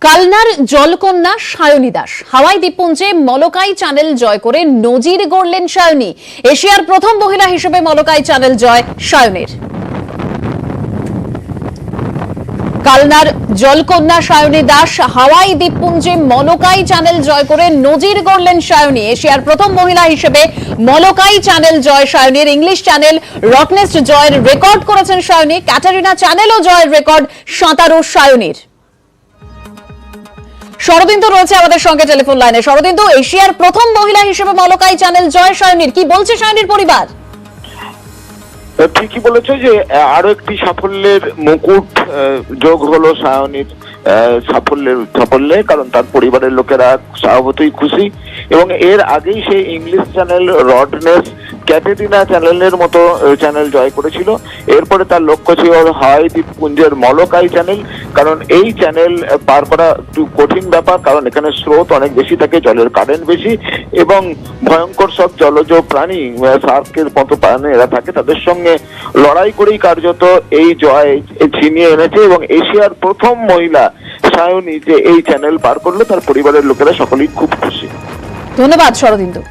কালনার জলকন্যা সায়নী দাস হাওয়াই দ্বীপপুঞ্জে মলকাই channel জয় করে নজির গড়লেন সায়নী। এশিয়ার প্রথম মহিলা হিসেবে মলকাই চ্যানেল জয় সায়নীর। কালনার জলকন্যা সায়নী দাস হাওয়াই দ্বীপপুঞ্জে মলকাই চ্যানেল জয় করে নজির গড়লেন সায়নী। এশিয়ার প্রথম মহিলা হিসেবে মলকাই চ্যানেল জয় সায়নীর। ইংলিশ চ্যানেল রকনেস্ট জয়ের রেকর্ড করেছেন সায়নী। ক্যাটারিনা চ্যানেলও জয়ের রেকর্ড সাঁতারু সায়নীর। শরদিন্দু রয়েছে আমাদের সঙ্গে টেলিফোন লাইনে। শরদিন্দু, এশিয়ার প্রথম মহিলা হিসেবে মলকাই চ্যানেল জয় সায়নীর, কি বলছে সায়নীর পরিবার? ঠিকই বলেছে যে আরো একটি সাফল্যের মুকুট যোগ হলো সায়নীর সাফল্যে, কারণ তার পরিবারের লোকেরা স্বভাবতই খুশি এবং এর আগেই সে ইংলিশ চ্যানেল রডনেস ক্যাটেরিনা চ্যানেলের মতো চ্যানেল জয় করেছিল। এরপরে তার লক্ষ্য ছিল হাওয়াই দ্বীপপুঞ্জের মলকাই চ্যানেল, কারণ এই চ্যানেল পার করা একটু কঠিন ব্যাপার, কারণ এখানে স্রোত অনেক বেশি থাকে, জলের কারেন্ট বেশি এবং ভয়ঙ্কর সব জলজ প্রাণী শার্কের মতো প্রাণী এরা থাকে, তাদের সঙ্গে লড়াই করেই কার্যত এই জয় ছিনিয়ে এনেছে এবং এশিয়ার প্রথম মহিলা সায়নী যে এই চ্যানেল পার করলো তার পরিবারের লোকেরা সকলেই খুব খুশি। ধন্যবাদ শরদিন্দু।